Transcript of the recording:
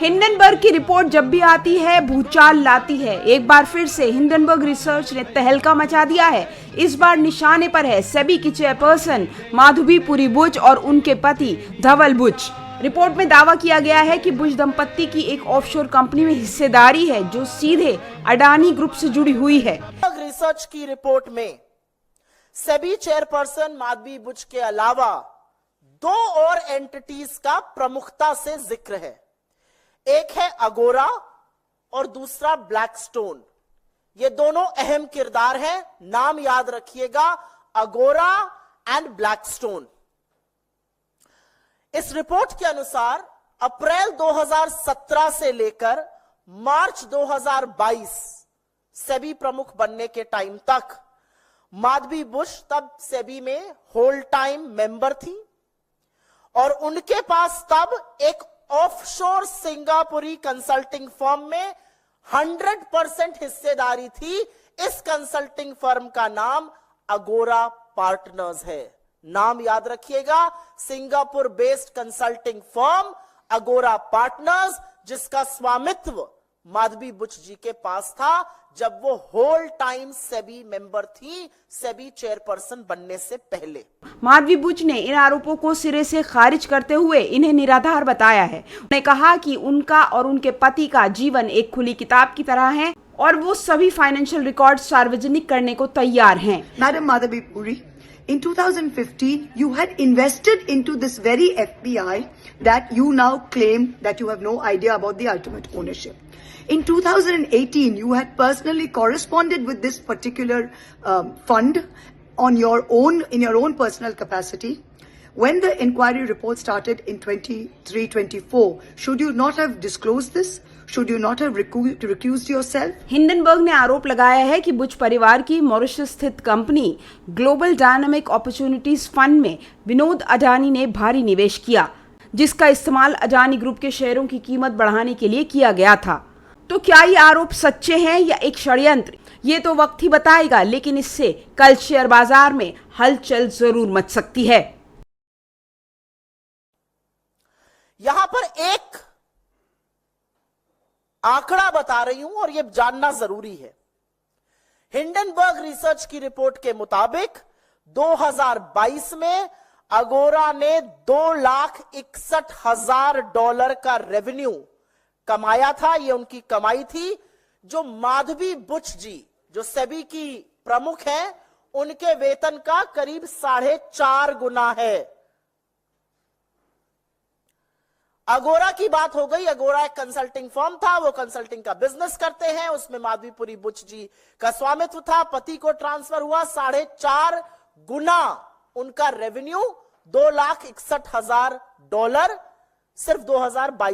Hindenburg की report जब भी आती है भूचाल लाती है। एक बार फिर से हिंडनबर्ग रिसर्च ने तहलका मचा दिया है। इस बार निशाने पर है सेबी की चेयरपर्सन माधवी बुच और उनके पति धवल बुच। रिपोर्ट में दावा किया गया है कि बुच दंपत्ति की एक ऑफशोर कंपनी में हिस्सेदारी है जो सीधे अडानी ग्रुप से जुड़ी हुई है। रिसर्च की रिपोर्ट में सेबी चेयरपर्सन माधवी बुच के अलावा 2 और एंटिटीज का प्रमुखता से जिक्र है। एक है अगोरा और दूसरा ब्लैकस्टोन। ये दोनों अहम किरदार हैं, नाम याद रखिएगा, अगोरा एंड ब्लैकस्टोन। इस रिपोर्ट के अनुसार अप्रैल 2017 से लेकर मार्च 2022 सेबी प्रमुख बनने के टाइम तक माधवी बुच तब सेबी में होल टाइम मेंबर थी और उनके पास तब एक ऑफशोर सिंगापुरी कंसल्टिंग फर्म में 100% हिस्सेदारी थी। इस कंसल्टिंग फर्म का नाम अगोरा पार्टनर्स है। नाम याद रखिएगा, सिंगापुर बेस्ड कंसल्टिंग फर्म अगोरा पार्टनर्स, जिसका स्वामित्व माधवी बुच जी के पास था जब वो होल टाइम सेबी मेंबर थी, सेबी चेयरपर्सन बनने से पहले। माधवी बुच ने इन आरोपों को सिरे से खारिज करते हुए इन्हें निराधार बताया है। उन्होंने कहा कि उनका और उनके पति का जीवन एक खुली किताब की तरह है और वो सभी फाइनेंशियल रिकॉर्ड सार्वजनिक करने को तैयार हैं। Madam Madhavipuri, in 2015, you had invested into this very FPI that you now claim that you have no idea about the ultimate ownership. In 2018, you had personally corresponded with this particular fund on your own, in your own personal capacity. When the inquiry report started in 23-24, should you not have disclosed this? Should you not have recused yourself? Hindenburg ने आरोप लगाया है कि बुच परिवार की Mauritius स्थित company global dynamic opportunities fund में विनोद अडानी ने भारी निवेश किया, जिसका इस्तेमाल अडानी ग्रुप के शेयरों की कीमत बढ़ाने के लिए किया गया था। तो क्या ये आरोप सच्चे हैं या एक षड्यंत्र, ये तो वक्त ही बताएगा, लेकिन इससे कल शेयर बाजार में हलचल जरूर मच सकती है। यहां पर एक आंकड़ा बता रही हूं और यह जानना जरूरी है। हिंडनबर्ग रिसर्च की रिपोर्ट के मुताबिक 2022 में अगोरा ने $2,61,000 का रेवेन्यू कमाया था। यह उनकी कमाई थी, जो माधवी बुच जी जो सेबी की प्रमुख हैं, उनके वेतन का करीब 4.5 गुना है। अगोरा की बात हो गई। अगोरा एक कंसल्टिंग फर्म था, वो कंसल्टिंग का बिजनेस करते हैं, उसमें माधवीपुरी बुच जी का स्वामित्व था। पति को ट्रांसफर हुआ, 4.5 गुना उनका रेवेन्यू, $2,61,000 सिर्फ 2022